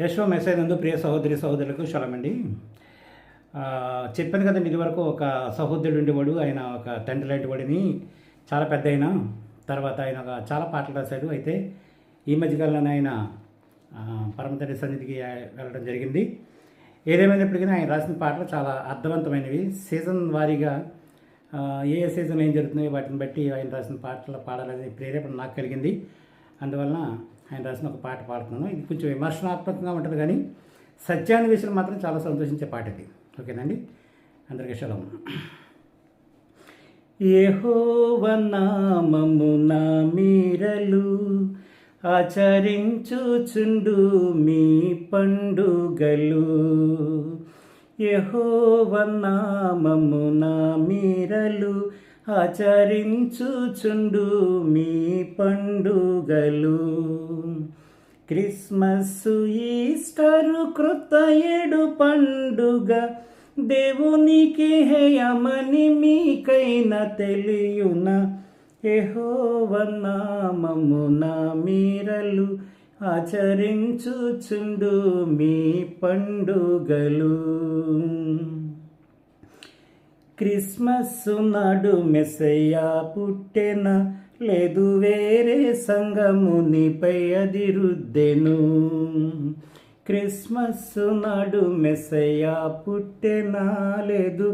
యశో message నందు ప్రియ సహోదరి సహోదరులకు శలమండి. చెప్పాను కదండి, ఇదివరకు ఒక సహోదరుడు ఉండేవాడు. ఆయన ఒక తండ్రి లాంటి వాడిని, చాలా పెద్ద అయిన తర్వాత ఆయన చాలా పాటలు రాశాడు. అయితే ఈ మధ్యకాలంలో ఆయన పరమ తండ్రి సన్నిధికి వెళ్ళడం జరిగింది. ఏదేమైనప్పటికీ ఆయన రాసిన పాటలు చాలా అర్థవంతమైనవి. సీజన్ వారీగా ఏ సీజన్ ఏం జరుగుతున్నాయో వాటిని బట్టి ఆయన రాసిన పాటలు పాడాలనే ప్రేరేపణ నాకు కలిగింది. అందువలన ఆయన రాసిన ఒక పాట పాడుతున్నాను. ఇది కొంచెం విమర్శనాత్మకంగా ఉంటుంది, కానీ సత్యాన్ని విషయం మాత్రం చాలా సంతోషించే పాట ఇది. ఓకేనండి, అందరికీ శలం. యెహోవా నామమున మీరలు ఆచరించుచుండు మీ పండుగలు. యెహోవా నామమున మీరలు ఆచరించుచుండు మీ పండుగలు. క్రిస్మస్సు, ఈస్టరు, క్రొత్త ఏడు పండుగ దేవునికి హేయమని మీకైనా తెలియున. యెహోవా నామమున మీరలు ఆచరించుచుండు మీ పండుగలు. క్రిస్మస్సు నాడు మెస్సయ్య పుట్టెన, లేదు వేరే సంగమునిపై అదిరుద్దెను. క్రిస్మస్సు నాడు మెస్సయ్య పుట్టెన, లేదు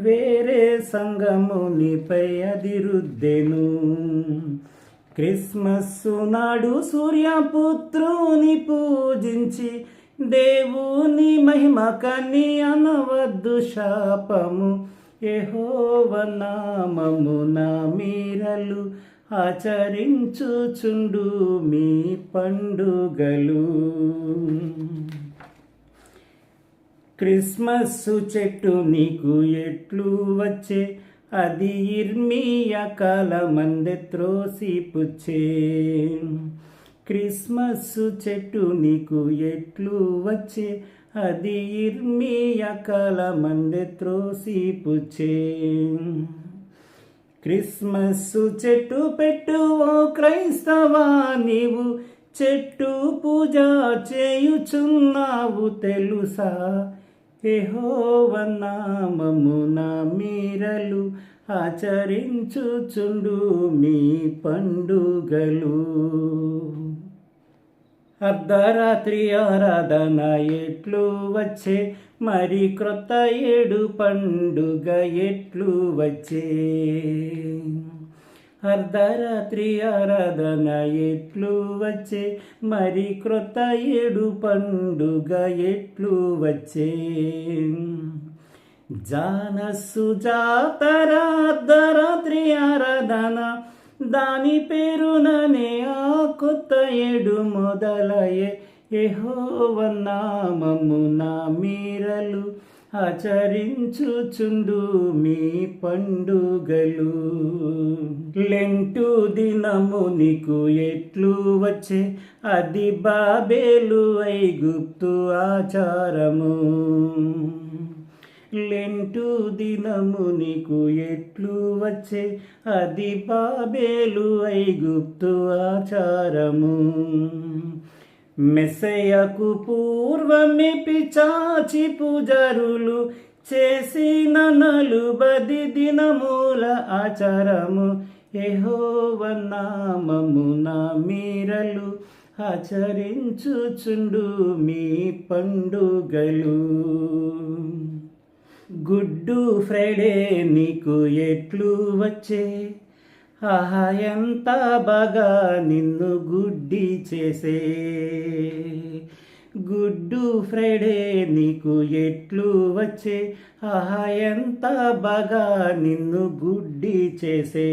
వేరే సంగమునిపై అదిరుద్దెను. క్రిస్మస్సు నాడు సూర్యపుత్రుని పూజించి దేవుని మహిమ కని అనవద్దు శాపము. యెహోవా నామమున మీరలు ఆచరించుచుండు మీ పండుగలు. క్రిస్మస్సు చెట్టు నీకు ఎట్లు వచ్చే, అది ఇర్మీయా కాలమందే త్రోసిపుచ్చే. క్రిస్మస్సు చెట్టు నీకు ఎట్లు వచ్చే, అది ఇర్మీయా కాలమందే త్రోసిపుచ్చే. క్రిస్మస్సు చెట్టు పెట్టు ఓ క్రైస్తవా, నీవు చెట్టు పూజ చేయుచున్నావు తెలుసా. యెహోవా నామమున మీరలు ఆచరించుచుండు మీ పండుగలు. అర్ధరాత్రి ఆరాధన ఎట్లు వచ్చే, మరి క్రొత్త ఏడు పండుగ ఎట్లు వచ్చే. అర్ధరాత్రి ఆరాధన ఎట్లు వచ్చే, మరి క్రొత్త ఏడు పండుగ ఎట్లు వచ్చే. జానస్సు జాతర అర్ధరాత్రి ఆరాధన, దాని పేరుననే ఆ కొత్త ఏడు మొదలయ్యే. యెహోవా నామమున మీరలు ఆచరించుచుండు మీ పండుగలు. లెంటు దినము నీకు ఎట్లు వచ్చే, అది బాబేలు ఐగుప్తు ఆచారము. లెంటు దినము నీకు ఎట్లు వచ్చే, అది బాబేలు ఐగుప్తు ఆచారము. మెస్సయ్యకు పూర్వమే పిచాచి పూజారులు చేసిన 40 దినముల ఆచారము. యెహోవా నామమున మీరలు ఆచరించుచుండు మీ పండుగలు. గుడ్డు ఫ్రైడే నీకు ఎట్లు వచ్చే, ఆహా ఎంత బాగా నిన్ను గుడ్డి చేసే. గుడ్డు ఫ్రైడే నీకు ఎట్లు వచ్చే, ఆహా ఎంత బాగా నిన్ను గుడ్డి చేసే.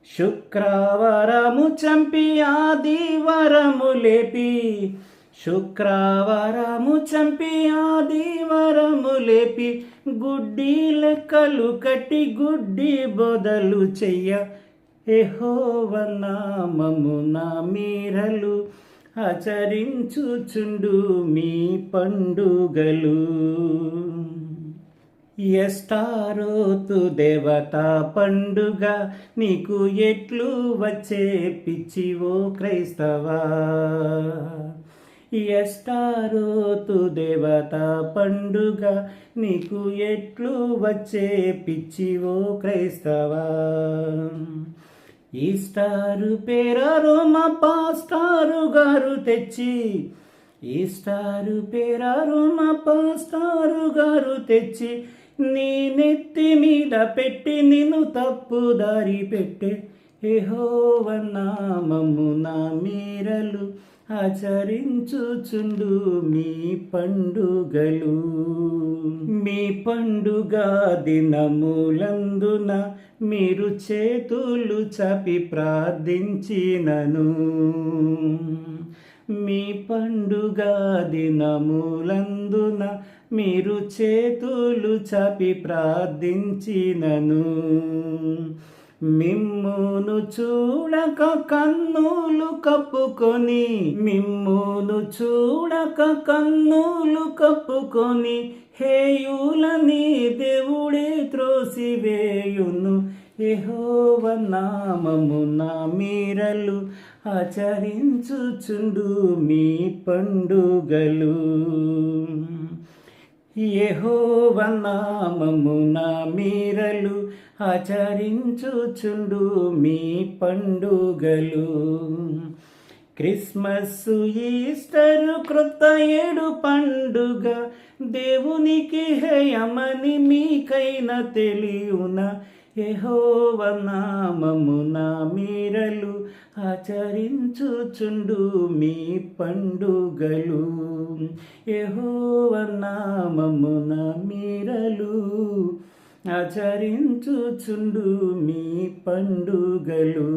శుక్రవారము చంపి ఆదివారము లేపి, శుక్రవారము చంపి ఆదివారము లేపి, గుడ్డి లెక్కలు కట్టి గుడ్డి బోధలు చెయ్య. యెహోవా నామమున మీరలు ఆచరించుచుండు మీ పండుగలు. ఎస్టారోతు దేవతా పండుగ నీకు ఎట్లు వచ్చే పిచ్చివో క్రైస్తవా. ఎస్టారోతు దేవత పండుగ నీకు ఎట్లు వచ్చే పిచ్చివో క్రైస్తవా. ఈస్టారు పేరారో మా పాస్టారు గారు తెచ్చి, ఈస్టారు పేరారో మా పాస్టారు గారు తెచ్చి నీ నెత్తి మీద పెట్టి నిన్ను తప్పుదారి పెట్టే. యెహోవా నామము నా మీరలు ఆచరించుచుండు మీ పండుగలు. మీ పండుగ దినములందున మీరు చేతులు చాపి ప్రార్థించినను. మీ పండుగ దినములందున మీరు చేతులు చాపి ప్రార్థించినను. మిమ్మును చూడక కన్నులు కప్పుకొని, మిమ్మును చూడక కన్నులు కప్పుకొని హేయులని దేవుడే త్రోసివేయును. యెహోవా నామము నా మీరలు ఆచరించుచుండు మీ పండుగలు. యెహోవా నామము నా మీరలు ఆచరించుచుండు మీ పండుగలు. క్రిస్మస్, ఈస్టర్, క్రొత్త ఏడు పండుగ దేవునికి హేయమని మీకైనా తెలియునా. యెహోవా నామము నా మీరలు ఆచరించుచుండు మీ పండుగలు. యెహోవా నామము నా మీరలు ఆచరించుచుండు మీ పండుగలు.